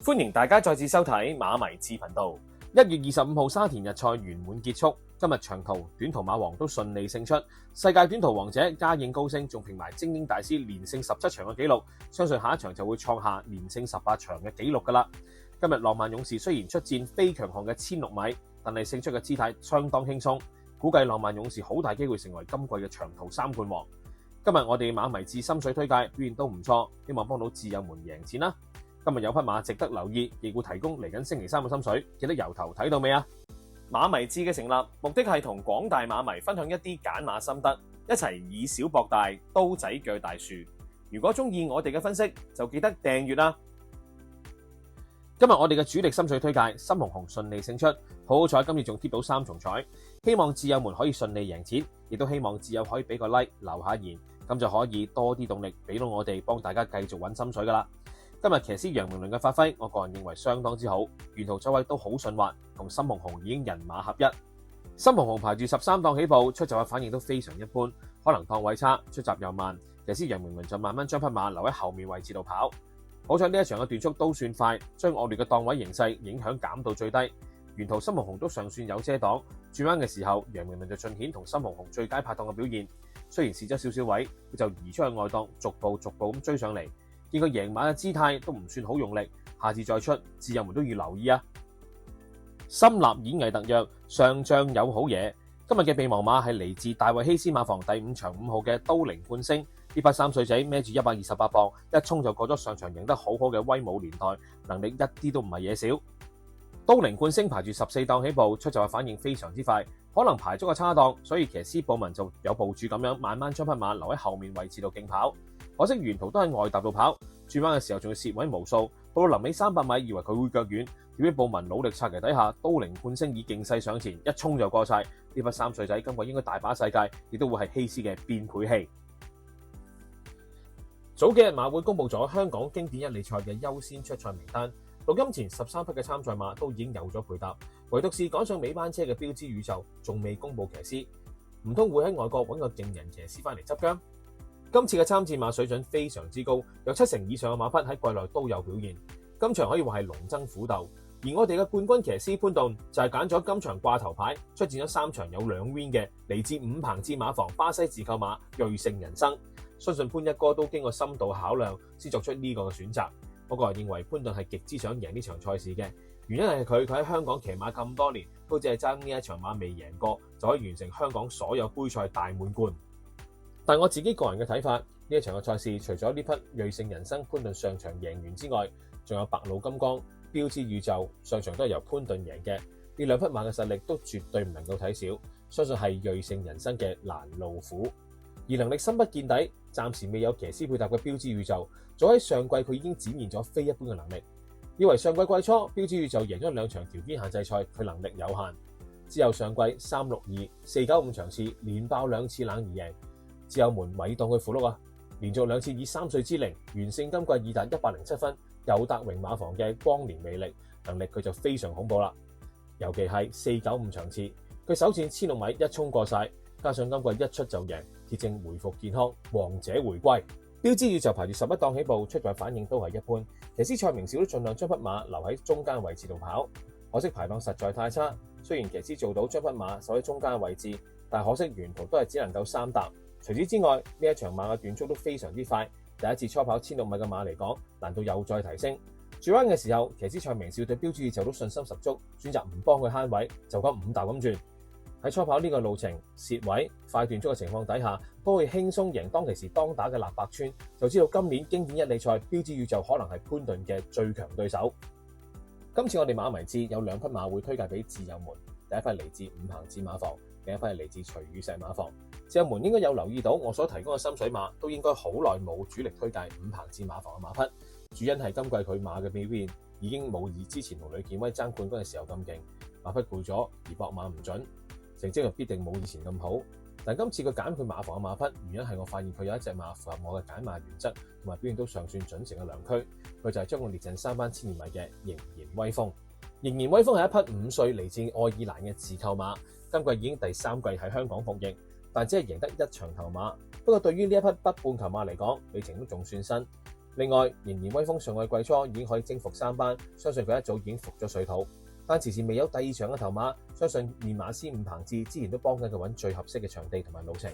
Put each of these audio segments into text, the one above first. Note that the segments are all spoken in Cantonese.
歡迎大家再次收睇馬迷智頻道。1月25號沙田日賽圓滿結束，今日長途、短途馬王都順利勝出，世界短途王者嘉應高升仲平埋精英大師連勝17場嘅紀錄，相信下一場就會創下連勝18場嘅紀錄㗎喇。今日浪漫勇士雖然出戰非強項嘅1600米，但係勝出嘅姿態相當輕鬆，估計浪漫勇士好大機會成為今季嘅長途3冠王。今日我哋馬迷智心水推介表現都唔錯，希望幫到智友們贏錢啦。今日有匹馬值得留意，亦會提供嚟緊星期3嘅心水，記得由頭睇到尾啊！馬迷智嘅成立目的係同廣大馬迷分享一啲揀馬心得，一齊以小博大，刀仔鋸大樹。如果中意我哋嘅分析，就記得訂閱啦！今日我哋嘅主力心水推介深紅紅順利勝出，好彩今次仲貼到3重彩，希望智友們可以順利贏錢，亦都希望智友可以俾個 like 留下言，咁就可以多啲動力俾到我哋幫大家繼續揾心水噶啦。今日騎師楊明倫嘅發揮，我個人認為相當之好，沿途走位都好順滑，同深紅紅已經人馬合一。深紅紅排住13檔起步，出閘嘅反應都非常一般，可能檔位差，出閘又慢，騎師楊明倫就慢慢將匹馬留喺後面位置度跑。好彩呢一場嘅段速都算快，將惡劣嘅檔位形勢影響減到最低。沿途深紅紅都尚算有遮擋，轉彎嘅時候，楊明倫就盡顯同深紅紅最佳拍檔嘅表現。雖然蝕咗少少位，佢就移出去外檔，逐步咁追上嚟。見佢贏馬嘅姿態都唔算好用力，下次再出，智友們都要留意啊！深立演藝特約，上仗有好嘢。今日嘅備忘馬係嚟自大衛希斯馬房第5場5號嘅都靈冠星，呢匹3歲仔孭住128磅，一衝就過咗上場贏得好好嘅威武年代，能力一啲都唔係嘢少。都靈冠星排住14檔起步，出閘嘅反應非常之快，可能排咗個差檔，所以騎師布文就有部署咁樣慢慢將匹馬留喺後面位置度競跑。可惜沿途都喺外踏度跑，轉彎嘅時候仲要蝕位無數，到臨尾300米以為佢會腳軟，點知布文努力策騎底下，都靈冠星以勁勢上前，一衝就過晒。呢匹3歲仔今季應該大把世界，亦都會係希斯嘅變倍器。早幾日馬會公布咗香港經典一哩賽嘅優先出賽名單，錄音前13匹嘅參賽馬都已經有咗配搭，唯獨是趕上尾班車嘅標誌宇宙仲未公布騎師，唔通會喺外國揾個勁人騎師翻嚟執韁？今次嘅參戰馬水準非常之高，有70%以上嘅馬匹喺季內都有表現。今場可以話係龍爭虎鬥，而我哋嘅冠軍騎師潘頓就係揀咗今場掛頭牌出戰咗3場有2 win 嘅嚟自五棚志馬房巴西自購馬瑞盛人生。相信潘一哥都經過深度考量先作出呢個嘅選擇。我個人認為潘頓係極之想贏呢場賽事嘅，原因係佢喺香港騎馬咁多年，都只係爭呢一場馬未贏過，就可以完成香港所有杯賽大滿貫。但我自己個人嘅睇法，呢一場嘅賽事，除咗呢匹瑞盛人生潘頓上場贏完之外，仲有白鷺金剛、標誌宇宙上場都係由潘頓贏嘅。呢兩匹馬嘅實力都絕對唔能夠睇少，相信係瑞盛人生嘅攔路虎。而能力深不見底，暫時未有騎師配搭嘅標誌宇宙，早喺上季佢已經展現咗非一般嘅能力。以為上季季初標誌宇宙贏咗2場條件限制賽，佢能力有限。之後上季362、495場次連爆2次冷而贏。智友們咪當佢符碌啊！連續2次以3歲之齡完勝今季已達107分，又達榮馬房嘅光年魅力，能力佢就非常恐怖啦。尤其係495場次，佢首戰1000米一衝過晒，加上今季一出就贏，鐵證回復健康，王者回歸。標誌宇宙排住11檔起步，出賽反應都係一般。騎師蔡明少都盡量將匹馬留喺中間位置度跑，可惜排檔實在太差。雖然騎師做到將匹馬守喺中間位置，但可惜沿途都係只能夠3踏。除此之外，呢一場馬嘅短速都非常之快，第一次初跑1600米嘅馬嚟講，難度又再提升。轉彎嘅時候，騎師蔡明少對標誌宇宙都信心十足，選擇唔幫佢慳位，就咁5踏咁轉。喺初跑呢個路程蝕位快段速嘅情況底下，都可以輕鬆贏當其時當打嘅立百川，就知道今年經典一哩賽標誌宇宙可能係潘頓嘅最強對手。今次我哋馬迷智有2匹馬會推介俾智友們，第一匹嚟自五棚志馬房，另一匹係嚟自徐雨石馬房。智友們應該有留意到我所提供嘅心水馬，都應該好耐冇主力推介五棚志馬房嘅馬匹，主因係今季佢馬嘅表現已經冇以之前同呂健威爭冠軍嘅時候咁勁，馬匹攰咗而搏馬唔準，成績就必定冇以前咁好。但今次佢揀佢馬房嘅馬匹，原因係我發現佢有一隻馬符合我嘅揀馬原則，同埋表現都尚算準成嘅良駒，佢就係將我列陣3班1000米嘅仍然威風。仍然威風係一匹5歲嚟自愛爾蘭嘅自購馬，今季已經第3季喺香港服役，但只係贏得1場頭馬。不過對於呢一匹北半球馬嚟講，里程都仲算新。另外，仍然威風上個季初已經可以征服3班，相信佢一早已經服咗水土。但遲遲未有第2場嘅頭馬，相信練馬師伍鵬志之前都幫緊佢揾最合適嘅場地同埋路程。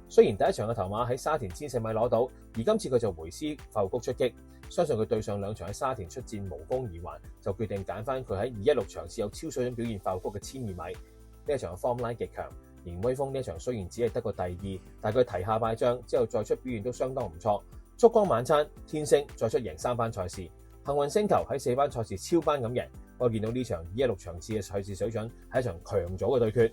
雖然第1場嘅頭馬喺沙田1400米攞到，而今次佢就回師發育谷出擊，相信佢對上2場喺沙田出戰無功而還，就決定揀翻佢喺216場次有超水準表現發育谷嘅1000米。呢一場嘅 form line 極強，仍威風呢一場雖然只係得個第2，但佢提下敗仗之後再出表現都相當唔錯。燭光晚餐、天星再出贏3班賽事，幸運星球喺4班賽事超班咁贏。我見到呢場216場次嘅賽事水準係一場強組嘅對決。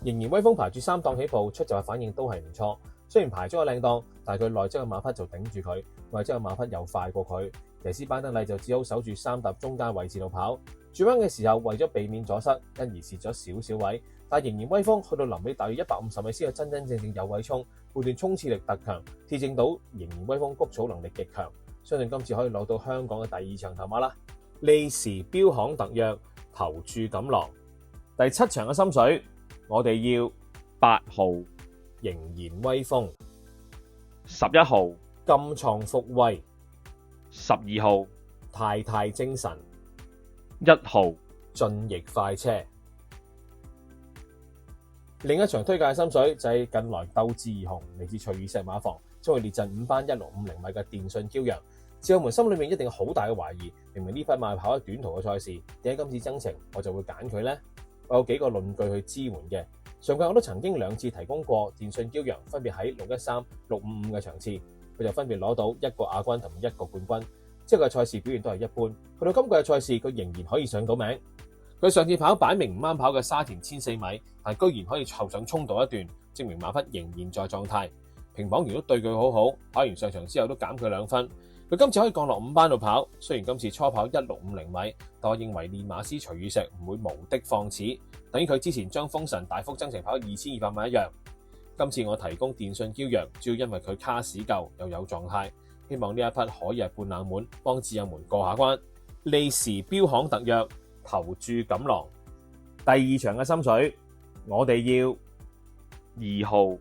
仍然威風排住3檔起步，出閘嘅反應都係唔錯。雖然排咗個靚檔，但係佢內側嘅馬匹就頂住佢，外側嘅馬匹又快過佢。騎師班德禮就只好守住3搭中間位置度跑。轉彎嘅時候為咗避免阻塞，因而蝕咗少少位。但仍然威風去到臨尾大約150米先係真真正正有位衝，判斷衝刺力特強，鐵證到仍然威風谷草能力極強。相信今次可以攞到香港嘅第2場頭馬啦。利時標行特約投注錦囊。第7場嘅心水，我哋要8號仍然威風、11號金創福威、12號太太精神、1號進翼快車。另一場推介心水就係近來鬥志而紅，嚟自隨意石馬房，將會列陣5班1650米嘅電訊驕陽。自由們心裏面一定好大嘅懷疑，明明呢匹馬跑咗短途嘅賽事，點解今次增程我就會揀佢呢？我有幾個論據去支援嘅。上季我都曾經2次提供過電訊驕陽，分別喺613、655嘅場次，佢就分別攞到1個亞軍同1個冠軍。之後嘅賽事表現都係一般，去到今季嘅賽事佢仍然可以上到名。佢上次跑擺明唔啱跑嘅沙田1004米，但居然可以後上衝到一段，證明馬匹仍然在狀態。評磅員都對佢好好，跑完上場之後都減佢2分。佢今次可以降落5班度跑，雖然今次初跑1650米，但我認為練馬師徐宇石唔會無的放矢，等於佢之前將風神大幅增程跑2200米一樣。今次我提供電訊驕陽，主要因為佢卡士夠又有狀態，希望呢一匹可以係半冷門，幫自由門過下關。利時標行特約投注錦囊。第2場嘅心水，我哋要2號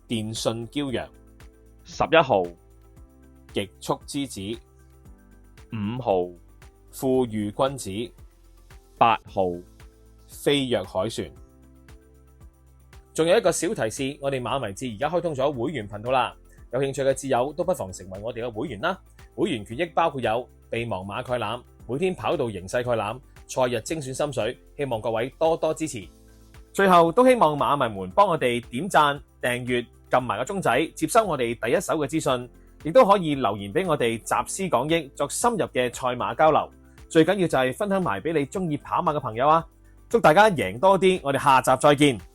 電訊驕陽、11號極速之子、 5號富裕君子、 8號飛躍凱旋。仲有一個小提示，我哋馬迷誌而家開通咗會員頻道啦，有興趣嘅摯友都不妨成為我哋嘅會員啦。會員權益包括有備忘馬概覽、每天跑道形勢概覽、賽日精選心水，希望各位多多支持。最後都希望馬迷們幫我哋點讚、訂閱、撳埋個鐘仔，接收我哋第一手嘅資訊，亦都可以留言俾我哋集思廣益，作深入嘅賽馬交流。最緊要就係分享埋俾你中意跑馬嘅朋友啊！祝大家贏多啲，我哋下集再見。